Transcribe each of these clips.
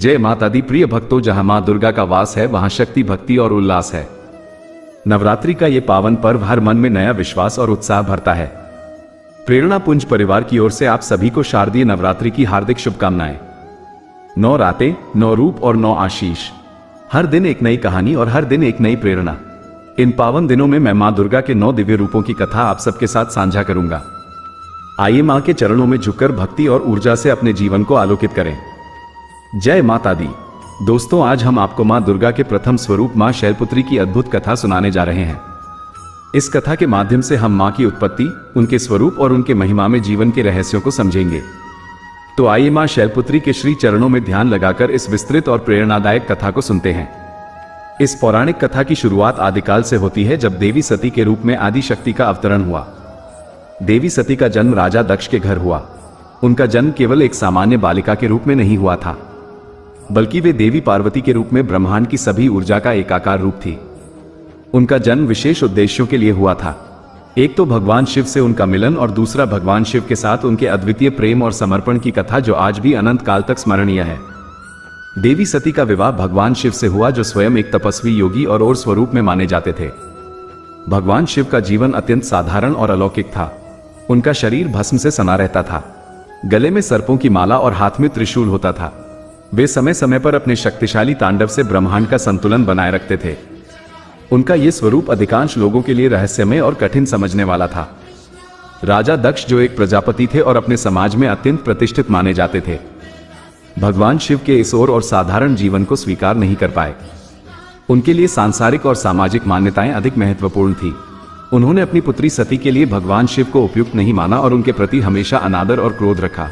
जय माता दी। प्रिय भक्तों, जहां मां दुर्गा का वास है वहां शक्ति, भक्ति और उल्लास है। नवरात्रि का ये पावन पर्व हर मन में नया विश्वास और उत्साह भरता है। प्रेरणा पुंज परिवार की ओर से आप सभी को शारदीय नवरात्रि की हार्दिक शुभकामनाएं। 9 रातें, 9 रूप और 9 आशीष। हर दिन एक नई कहानी और हर दिन एक नई प्रेरणा। इन पावन दिनों में मैं मां दुर्गा के 9 दिव्य रूपों की कथा आप सबके साथ साझा करूंगा। आइए मां के चरणों में झुककर भक्ति और ऊर्जा से अपने जीवन को आलोकित करें। जय माता दी। दोस्तों, आज हम आपको मां दुर्गा के प्रथम स्वरूप मां शैलपुत्री की अद्भुत कथा सुनाने जा रहे हैं। इस कथा के माध्यम से हम मां की उत्पत्ति, उनके स्वरूप और उनके महिमा में जीवन के रहस्यों को समझेंगे। तो आइए मां शैलपुत्री के श्री चरणों में ध्यान लगाकर इस विस्तृत और प्रेरणादायक कथा को सुनते हैं। इस पौराणिक कथा की शुरुआत आदिकाल से होती है, जब देवी सती के रूप में आदि शक्ति का अवतरण हुआ। देवी सती का जन्म राजा दक्ष के घर हुआ। उनका जन्म केवल एक सामान्य बालिका के रूप में नहीं हुआ था, बल्कि वे देवी पार्वती के रूप में ब्रह्मांड की सभी ऊर्जा का एकाकार रूप थी। उनका जन्म विशेष उद्देश्यों के लिए हुआ था। एक तो भगवान शिव से उनका मिलन और दूसरा भगवान शिव के साथ उनके अद्वितीय प्रेम और समर्पण की कथा, जो आज भी अनंत काल तक स्मरणीय है। देवी सती का विवाह भगवान शिव से हुआ, जो स्वयं एक तपस्वी योगी और स्वरूप में माने जाते थे। भगवान शिव का जीवन अत्यंत साधारण और अलौकिक था। उनका शरीर भस्म से सना रहता था, गले में सर्पों की माला और हाथ में त्रिशूल होता था। वे समय समय पर अपने शक्तिशाली तांडव से ब्रह्मांड का संतुलन बनाए रखते थे। उनका यह स्वरूप अधिकांश लोगों के लिए रहस्यमय और कठिन समझने वाला था। राजा दक्ष, जो एक प्रजापति थे और अपने समाज में अत्यंत प्रतिष्ठित माने जाते थे, भगवान शिव के इस और साधारण जीवन को स्वीकार नहीं कर पाए। उनके लिए सांसारिक और सामाजिक मान्यताएं अधिक महत्वपूर्ण थी। उन्होंने अपनी पुत्री सती के लिए भगवान शिव को उपयुक्त नहीं माना और उनके प्रति हमेशा अनादर और क्रोध रखा।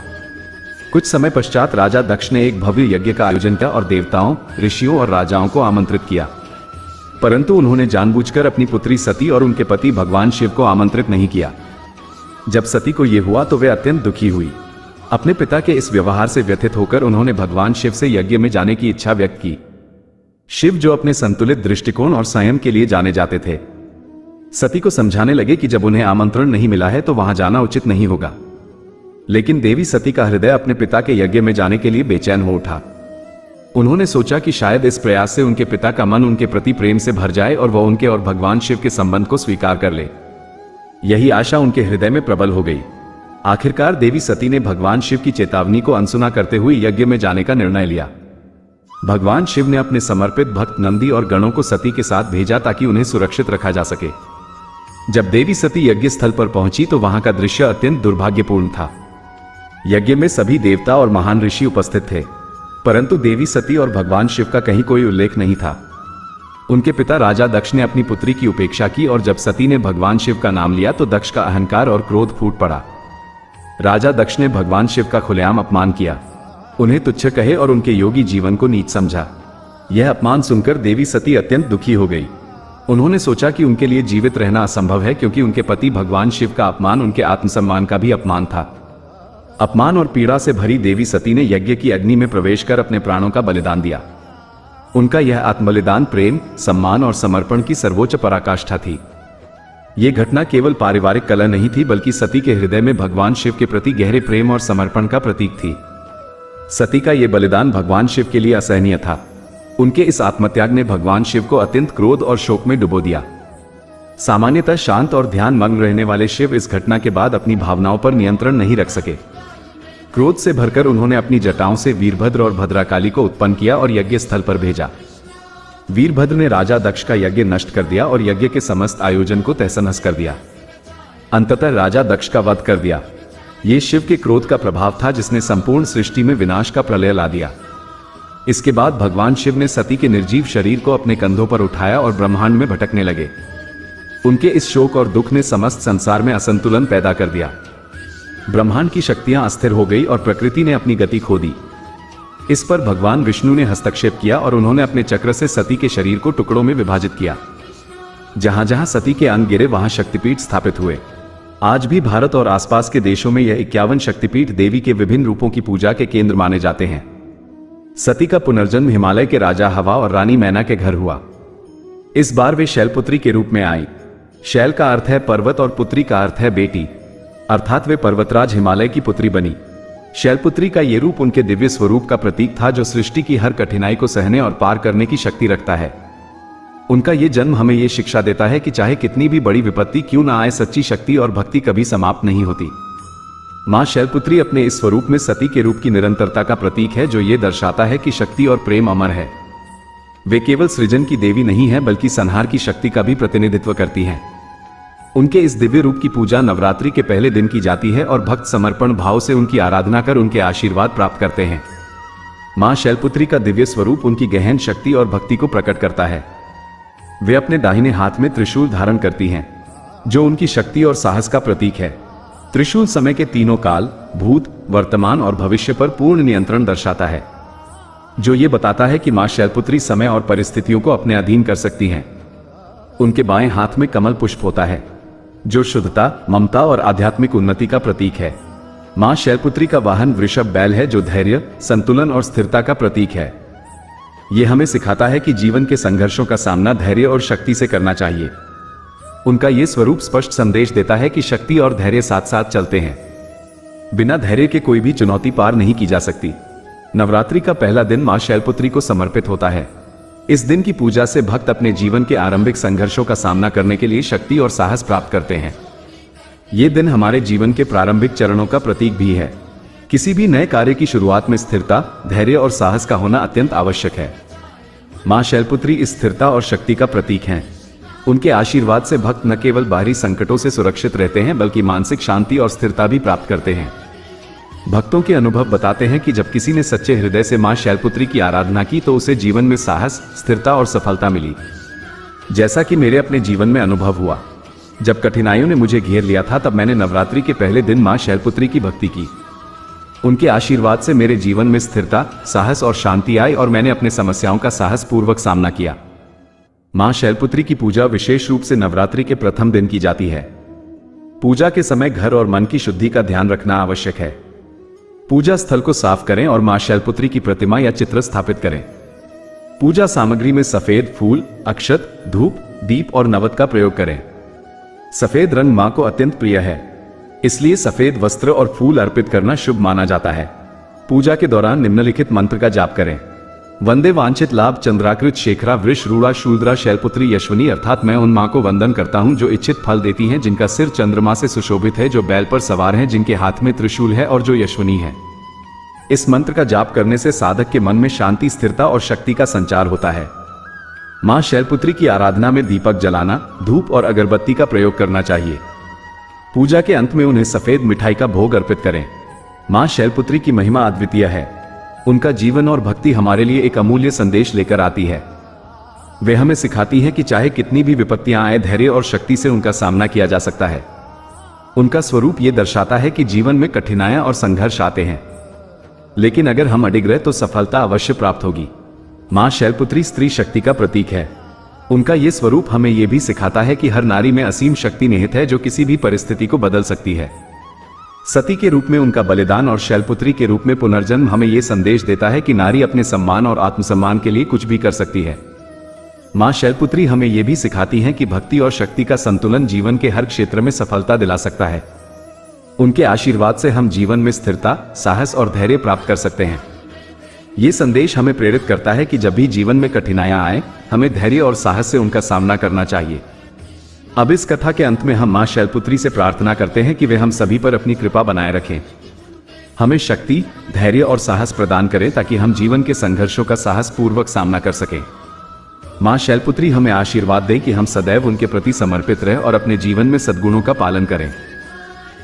कुछ समय पश्चात राजा दक्ष ने एक भव्य यज्ञ का आयोजन किया और देवताओं, ऋषियों और राजाओं को आमंत्रित किया, परंतु उन्होंने जानबूझकर अपनी पुत्री सती और उनके पति भगवान शिव को आमंत्रित नहीं किया। जब सती को यह हुआ तो वे अत्यंत दुखी हुई। अपने पिता के इस व्यवहार से व्यथित होकर उन्होंने भगवान शिव से यज्ञ में जाने की इच्छा व्यक्त की। शिव, जो अपने संतुलित दृष्टिकोण और संयम के लिए जाने जाते थे, सती को समझाने लगे कि जब उन्हें आमंत्रण नहीं मिला है तो वहां जाना उचित नहीं होगा। लेकिन देवी सती का हृदय अपने पिता के यज्ञ में जाने के लिए बेचैन हो उठा। उन्होंने सोचा कि शायद इस प्रयास से उनके पिता का मन उनके प्रति प्रेम से भर जाए और वह उनके और भगवान शिव के संबंध को स्वीकार कर ले। यही आशा उनके हृदय में प्रबल हो गई। आखिरकार देवी सती ने भगवान शिव की चेतावनी को अनसुना करते हुए यज्ञ में जाने का निर्णय लिया। भगवान शिव ने अपने समर्पित भक्त नंदी और गणों को सती के साथ भेजा ताकि उन्हें सुरक्षित रखा जा सके। जब देवी सती यज्ञ स्थल पर पहुंची तो वहां का दृश्य अत्यंत दुर्भाग्यपूर्ण था। यज्ञ में सभी देवता और महान ऋषि उपस्थित थे, परंतु देवी सती और भगवान शिव का कहीं कोई उल्लेख नहीं था। उनके पिता राजा दक्ष ने अपनी पुत्री की उपेक्षा की और जब सती ने भगवान शिव का नाम लिया तो दक्ष का अहंकार और क्रोध फूट पड़ा। राजा दक्ष ने भगवान शिव का खुलेआम अपमान किया, उन्हें तुच्छ कहे और उनके योगी जीवन को नीच समझा। यह अपमान सुनकर देवी सती अत्यंत दुखी हो गई। उन्होंने सोचा कि उनके लिए जीवित रहना असंभव है, क्योंकि उनके पति भगवान शिव का अपमान उनके आत्मसम्मान का भी अपमान था। अपमान और पीड़ा से भरी देवी सती ने यज्ञ की अग्नि में प्रवेश कर अपने प्राणों का बलिदान दिया। उनका यह आत्मबलिदान प्रेम, सम्मान और समर्पण की सर्वोच्च पराकाष्ठा थी। यह घटना केवल पारिवारिक कलह नहीं थी, बल्कि सती के हृदय में भगवान शिव के प्रति गहरे प्रेम और समर्पण का प्रतीक थी। सती का यह बलिदान भगवान शिव के लिए असहनीय था। उनके इस आत्मत्याग ने भगवान शिव को अत्यंत क्रोध और शोक में डुबो दिया। सामान्यतः शांत और ध्यान मग्न रहने वाले शिव इस घटना के बाद अपनी भावनाओं पर नियंत्रण नहीं रख सके। क्रोध से भरकर उन्होंने अपनी जटाओं से वीरभद्र और भद्राकाली को उत्पन्न किया और यज्ञ स्थल पर भेजा। वीरभद्र ने राजा दक्ष का यज्ञ नष्ट कर दिया और यज्ञ के समस्त आयोजन को तहस-नहस कर दिया। अंततः राजा दक्ष का वध कर दिया। यह शिव के क्रोध का प्रभाव था, जिसने संपूर्ण सृष्टि में विनाश का प्रलय ला दिया। इसके बाद भगवान शिव ने सती के निर्जीव शरीर को अपने कंधों पर उठाया और ब्रह्मांड में भटकने लगे। उनके इस शोक और दुख ने समस्त संसार में असंतुलन पैदा कर दिया। ब्रह्मांड की शक्तियां अस्थिर हो गई और प्रकृति ने अपनी गति खो दी। इस पर भगवान विष्णु ने हस्तक्षेप किया और उन्होंने अपने चक्र से सती के शरीर को टुकड़ों में विभाजित किया। जहां जहां सती के अंग गिरे वहां शक्तिपीठ स्थापित हुए। आज भी भारत और आसपास के देशों में यह 51 शक्तिपीठ देवी के विभिन्न रूपों की पूजा के केंद्र माने जाते हैं। सती का पुनर्जन्म हिमालय के राजा हवा और रानी मैना के घर हुआ। इस बार वे शैलपुत्री के रूप में आई। शैल का अर्थ है पर्वत और पुत्री का अर्थ है बेटी, अर्थात वे पर्वतराज हिमालय की पुत्री बनी। शैलपुत्री का ये रूप उनके दिव्य स्वरूप का प्रतीक था, जो सृष्टि की हर कठिनाई को सहने और पार करने की शक्ति रखता है। उनका ये जन्म हमें ये शिक्षा देता है कि चाहे कितनी भी बड़ी विपत्ति क्यों ना आए, सच्ची शक्ति और भक्ति कभी समाप्त नहीं होती। मां शैलपुत्री अपने इस स्वरूप में सती के रूप की निरंतरता का प्रतीक है, जो ये दर्शाता है कि शक्ति और प्रेम अमर है। वे केवल सृजन की देवी नहीं है, बल्कि संहार की शक्ति का भी प्रतिनिधित्व करती हैं। उनके इस दिव्य रूप की पूजा नवरात्रि के पहले दिन की जाती है और भक्त समर्पण भाव से उनकी आराधना कर उनके आशीर्वाद प्राप्त करते हैं। मां शैलपुत्री का दिव्य स्वरूप उनकी गहन शक्ति और भक्ति को प्रकट करता है। वे अपने दाहिने हाथ में त्रिशूल धारण करती हैं, जो उनकी शक्ति और साहस का प्रतीक है। त्रिशूल समय के तीनों काल, भूत, वर्तमान और भविष्य पर पूर्ण नियंत्रण दर्शाता है, जो ये बताता है कि मां शैलपुत्री समय और परिस्थितियों को अपने अधीन कर सकती हैं। उनके बाएं हाथ में कमल पुष्प होता है, जो शुद्धता, ममता और आध्यात्मिक उन्नति का प्रतीक है। मां शैलपुत्री का वाहन वृषभ बैल है, जो धैर्य, संतुलन और स्थिरता का प्रतीक है। यह हमें सिखाता है कि जीवन के संघर्षों का सामना धैर्य और शक्ति से करना चाहिए। उनका यह स्वरूप स्पष्ट संदेश देता है कि शक्ति और धैर्य साथ साथ चलते हैं। बिना धैर्य के कोई भी चुनौती पार नहीं की जा सकती। नवरात्रि का पहला दिन मां शैलपुत्री को समर्पित होता है। इस दिन की पूजा से भक्त अपने जीवन के आरंभिक संघर्षों का सामना करने के लिए शक्ति और साहस प्राप्त करते हैं। ये दिन हमारे जीवन के प्रारंभिक चरणों का प्रतीक भी है। किसी भी नए कार्य की शुरुआत में स्थिरता, धैर्य और साहस का होना अत्यंत आवश्यक है। मां शैलपुत्री इस स्थिरता और शक्ति का प्रतीक हैं। उनके आशीर्वाद से भक्त न केवल बाहरी संकटों से सुरक्षित रहते हैं, बल्कि मानसिक शांति और स्थिरता भी प्राप्त करते हैं। भक्तों के अनुभव बताते हैं कि जब किसी ने सच्चे हृदय से मां शैलपुत्री की आराधना की तो उसे जीवन में साहस, स्थिरता और सफलता मिली। जैसा कि मेरे अपने जीवन में अनुभव हुआ। जब कठिनाइयों ने मुझे घेर लिया था, तब मैंने नवरात्रि के पहले दिन मां शैलपुत्री की भक्ति की। उनके आशीर्वाद से मेरे जीवन में स्थिरता, साहस और शांति आई और मैंने अपने समस्याओं का साहस पूर्वक सामना किया। मां शैलपुत्री की पूजा विशेष रूप से नवरात्रि के प्रथम दिन की जाती है। पूजा के समय घर और मन की शुद्धि का ध्यान रखना आवश्यक है। पूजा स्थल को साफ करें और मां शैलपुत्री की प्रतिमा या चित्र स्थापित करें। पूजा सामग्री में सफेद फूल, अक्षत, धूप, दीप और नवत का प्रयोग करें। सफेद रंग मां को अत्यंत प्रिय है, इसलिए सफेद वस्त्र और फूल अर्पित करना शुभ माना जाता है। पूजा के दौरान निम्नलिखित मंत्र का जाप करें। वंदे वांछित लाभ चंद्राकृत शेखरा वृष रूढ़ा शूद्रा शैलपुत्री यशवनी, अर्थात मैं उन मां को वंदन करता हूं जो इच्छित फल देती हैं, जिनका सिर चंद्रमा से सुशोभित है, जो बैल पर सवार हैं, जिनके हाथ में त्रिशूल है और जो यशवनी है। इस मंत्र का जाप करने से साधक के मन में शांति, स्थिरता और शक्ति का संचार होता है। मां शैलपुत्री की आराधना में दीपक जलाना, धूप और अगरबत्ती का प्रयोग करना चाहिए। पूजा के अंत में उन्हें सफेद मिठाई का भोग अर्पित करें। मां शैलपुत्री की महिमा अद्वितीय है। उनका जीवन और भक्ति हमारे लिए एक अमूल्य संदेश लेकर आती है। वे हमें सिखाती है कि चाहे कितनी भी विपत्तियां आए, धैर्य और शक्ति से उनका सामना किया जा सकता है। उनका स्वरूप यह दर्शाता है कि जीवन में कठिनाइयां और संघर्ष आते हैं, लेकिन अगर हम अडिग रहे तो सफलता अवश्य प्राप्त होगी। मां शैलपुत्री स्त्री शक्ति का प्रतीक है। उनका यह स्वरूप हमें यह भी सिखाता है कि हर नारी में असीम शक्ति निहित है, जो किसी भी परिस्थिति को बदल सकती है। सती के रूप में उनका बलिदान और शैलपुत्री के रूप में पुनर्जन्म हमें यह संदेश देता है कि नारी अपने सम्मान और आत्मसम्मान के लिए कुछ भी कर सकती है। मां शैलपुत्री हमें यह भी सिखाती हैं कि भक्ति और शक्ति का संतुलन जीवन के हर क्षेत्र में सफलता दिला सकता है। उनके आशीर्वाद से हम जीवन में स्थिरता, साहस और धैर्य प्राप्त कर सकते हैं। यह संदेश हमें प्रेरित करता है कि जब भी जीवन में कठिनाइयां आए, हमें धैर्य और साहस से उनका सामना करना चाहिए। अब इस कथा के अंत में हम मां शैलपुत्री से प्रार्थना करते हैं कि वे हम सभी पर अपनी कृपा बनाए रखें, हमें शक्ति, धैर्य और साहस प्रदान करें, ताकि हम जीवन के संघर्षों का साहस पूर्वक सामना कर सकें। मां शैलपुत्री हमें आशीर्वाद दें कि हम सदैव उनके प्रति समर्पित रहें और अपने जीवन में सद्गुणों का पालन करें।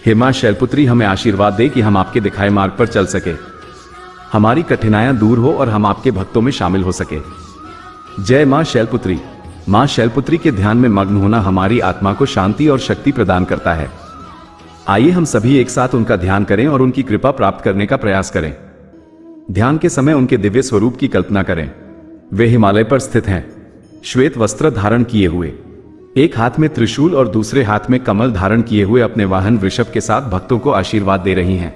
हे मां शैलपुत्री, हमें आशीर्वाद दें कि हम आपके दिखाए मार्ग पर चल सके, हमारी कठिनाइयां दूर हो और हम आपके भक्तों में शामिल हो सके। जय मां शैलपुत्री। मां शैलपुत्री के ध्यान में मग्न होना हमारी आत्मा को शांति और शक्ति प्रदान करता है। आइए हम सभी एक साथ उनका ध्यान करें और उनकी कृपा प्राप्त करने का प्रयास करें। ध्यान के समय उनके दिव्य स्वरूप की कल्पना करें। वे हिमालय पर स्थित हैं, श्वेत वस्त्र धारण किए हुए, एक हाथ में त्रिशूल और दूसरे हाथ में कमल धारण किए हुए अपने वाहन वृषभ के साथ भक्तों को आशीर्वाद दे रही हैं।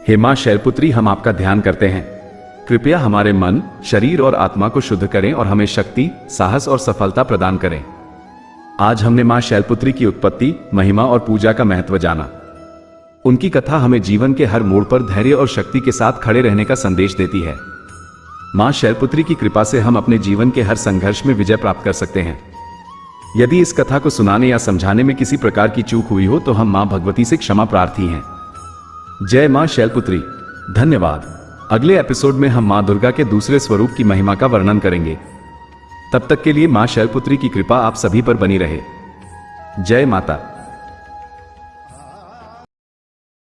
हे मां शैलपुत्री, हम आपका ध्यान करते हैं। कृपया हमारे मन, शरीर और आत्मा को शुद्ध करें और हमें शक्ति, साहस और सफलता प्रदान करें। आज हमने मां शैलपुत्री की उत्पत्ति, महिमा और पूजा का महत्व जाना। उनकी कथा हमें जीवन के हर मोड़ पर धैर्य और शक्ति के साथ खड़े रहने का संदेश देती है। मां शैलपुत्री की कृपा से हम अपने जीवन के हर संघर्ष में विजय प्राप्त कर सकते हैं। यदि इस कथा को सुनाने या समझाने में किसी प्रकार की चूक हुई हो तो हम मां भगवती से क्षमा प्रार्थी हैं। जय मां शैलपुत्री। धन्यवाद। अगले एपिसोड में हम मां दुर्गा के दूसरे स्वरूप की महिमा का वर्णन करेंगे। तब तक के लिए मां शैलपुत्री की कृपा आप सभी पर बनी रहे। जय माता।